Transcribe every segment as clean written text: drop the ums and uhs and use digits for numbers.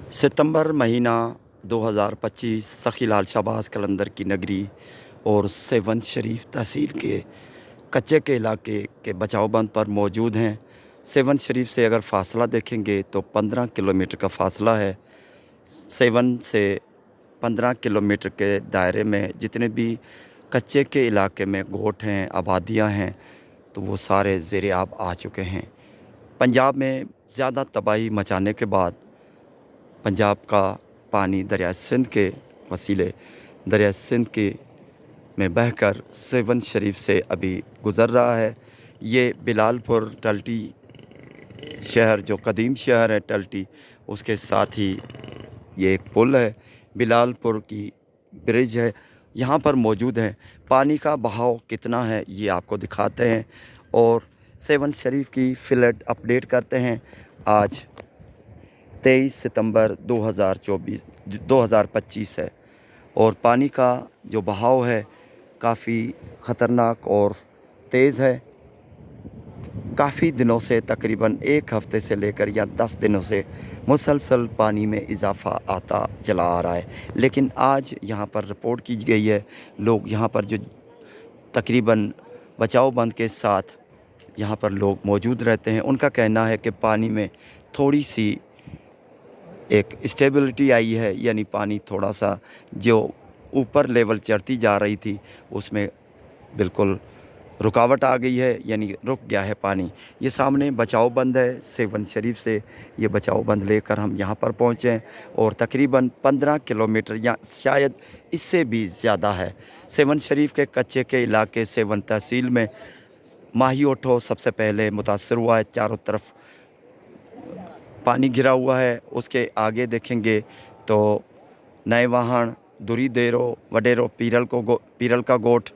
सितंबर महीना 2025 सखी लाल शाहबाज कलंदर की नगरी और सेवन शरीफ तहसील के कच्चे के इलाके के बचाव बंद पर मौजूद हैं। सेवन शरीफ से अगर फ़ासला देखेंगे तो 15 किलोमीटर का फ़ासला है। सेवन से 15 किलोमीटर के दायरे में जितने भी कच्चे के इलाके में गोठ हैं, आबादियां हैं, तो वो सारे ज़ेरे आब आ चुके हैं। पंजाब में ज़्यादा तबाही मचाने के बाद पंजाब का पानी दरिया सिंध के वसीले दरिया सिंध के में बहकर सेवन शरीफ से अभी गुज़र रहा है। ये बिलालपुर टल्टी शहर, जो कदीम शहर है टल्टी, उसके साथ ही ये एक पुल है, बिलालपुर की ब्रिज है, यहाँ पर मौजूद है। पानी का बहाव कितना है ये आपको दिखाते हैं और सेवन शरीफ की फ्लड अपडेट करते हैं। आज 23 सितंबर 2025 है और पानी का जो बहाव है काफ़ी ख़तरनाक और तेज़ है। काफ़ी दिनों से, तकरीबन एक हफ़्ते से लेकर या 10 दिनों से मुसलसल पानी में इजाफ़ा आता चला आ रहा है। लेकिन आज यहाँ पर रिपोर्ट की गई है, लोग यहाँ पर जो तकरीबन बचाव बंद के साथ यहाँ पर लोग मौजूद रहते हैं, उनका कहना है कि पानी में थोड़ी सी एक स्टेबिलिटी आई है, यानी पानी थोड़ा सा जो ऊपर लेवल चढ़ती जा रही थी उसमें बिल्कुल रुकावट आ गई है, यानी रुक गया है पानी। ये सामने बचाव बंद है सेवन शरीफ से। ये बचाव बंद लेकर हम यहाँ पर पहुँचे हैं और तकरीबन 15 किलोमीटर या शायद इससे भी ज़्यादा है। सेवन शरीफ के कच्चे के इलाके सेवन तहसील में माही ओठो सबसे पहले मुतासर हुआ है। चारों तरफ पानी घिरा हुआ है। उसके आगे देखेंगे तो नए वाहन, दुरी देरो, वडेरो, पीरल का गोठ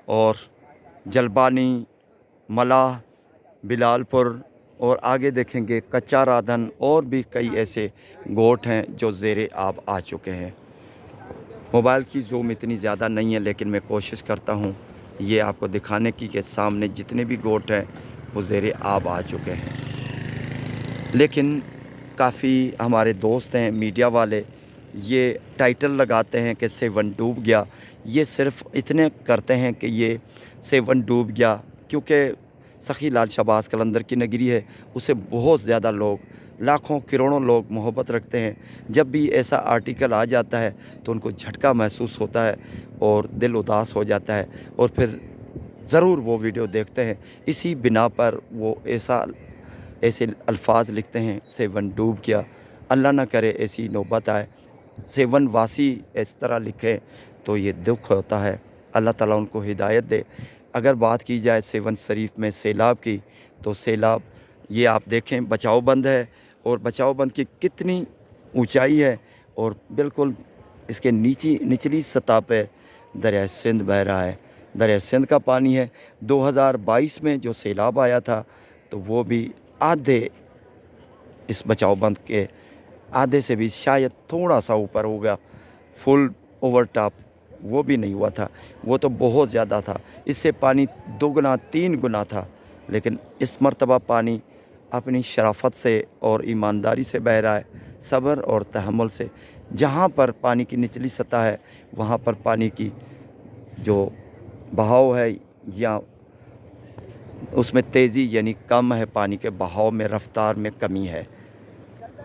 और जलबानी, मलाह, बिलालपुर, और आगे देखेंगे कच्चा राधन, और भी कई ऐसे गोठ हैं जो ज़ेरे आब आ चुके हैं। मोबाइल की जूम इतनी ज़्यादा नहीं है, लेकिन मैं कोशिश करता हूँ ये आपको दिखाने की कि सामने जितने भी गोठ हैं वो ज़ेरे आब आ चुके हैं। लेकिन काफ़ी हमारे दोस्त हैं मीडिया वाले, ये टाइटल लगाते हैं कि सेवन डूब गया। ये सिर्फ इतने करते हैं कि ये सेवन डूब गया क्योंकि सखी लाल शाहबाज कलंदर की नगरी है, उसे बहुत ज़्यादा लोग, लाखों करोड़ों लोग मोहब्बत रखते हैं। जब भी ऐसा आर्टिकल आ जाता है तो उनको झटका महसूस होता है और दिल उदास हो जाता है और फिर ज़रूर वो वीडियो देखते हैं। इसी बिना पर वो ऐसे अल्फाज लिखते हैं, सेवन डूब गया। अल्लाह ना करे ऐसी नौबत आए, सेवन वासी इस तरह लिखे तो ये दुख होता है। अल्लाह ताला उनको हिदायत दे। अगर बात की जाए सेवन शरीफ में सैलाब की, तो सैलाब ये आप देखें बचाव बंद है और बचाव बंद की कितनी ऊंचाई है और बिल्कुल इसके निचली सतह पे दरिया सिंध बह रहा है। दरिया सिंध का पानी है। 2022 में जो सैलाब आया था तो वो भी आधे, इस बचाव बंद के आधे से भी शायद थोड़ा सा ऊपर होगा, फुल ओवर टॉप वो भी नहीं हुआ था, वो तो बहुत ज़्यादा था। इससे पानी 2 गुना 3 गुना था। लेकिन इस मर्तबा पानी अपनी शराफत से और ईमानदारी से बह रहा है, सब्र और तहम्मुल से। जहाँ पर पानी की निचली सतह है वहाँ पर पानी की जो बहाव है या उसमें तेज़ी यानी कम है, पानी के बहाव में रफ्तार में कमी है,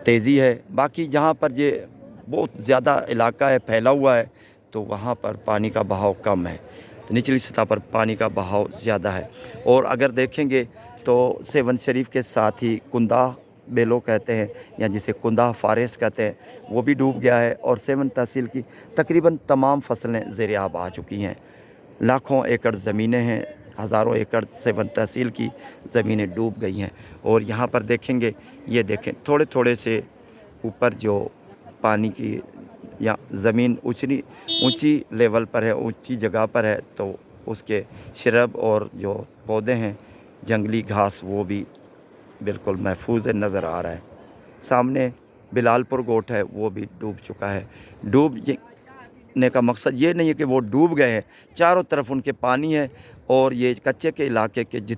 तेज़ी है। बाकी जहाँ पर ये बहुत ज़्यादा इलाका है, फैला हुआ है, तो वहाँ पर पानी का बहाव कम है, तो निचली सतह पर पानी का बहाव ज़्यादा है। और अगर देखेंगे तो सेवन शरीफ के साथ ही कुंदा बेलो कहते हैं या जिसे कुंदा फॉरेस्ट कहते हैं, वो भी डूब गया है और सेवन तहसील की तकरीबन तमाम फसलें ज़ेरे आब आ चुकी हैं। लाखों एकड़ ज़मीनें हैं, हज़ारों एकड़ सेवन तहसील की ज़मीनें डूब गई हैं। और यहाँ पर देखेंगे, ये देखें थोड़े थोड़े से ऊपर जो पानी की या ज़मीन ऊंची लेवल पर है, ऊंची जगह पर है, तो उसके शरब और जो पौधे हैं, जंगली घास, वो भी बिल्कुल महफूज नज़र आ रहा है। सामने बिलालपुर गोठ है, वो भी डूब चुका है। डूबने का मकसद ये नहीं है कि वो डूब गए हैं, चारों तरफ उनके पानी है और ये कच्चे के इलाके के जितने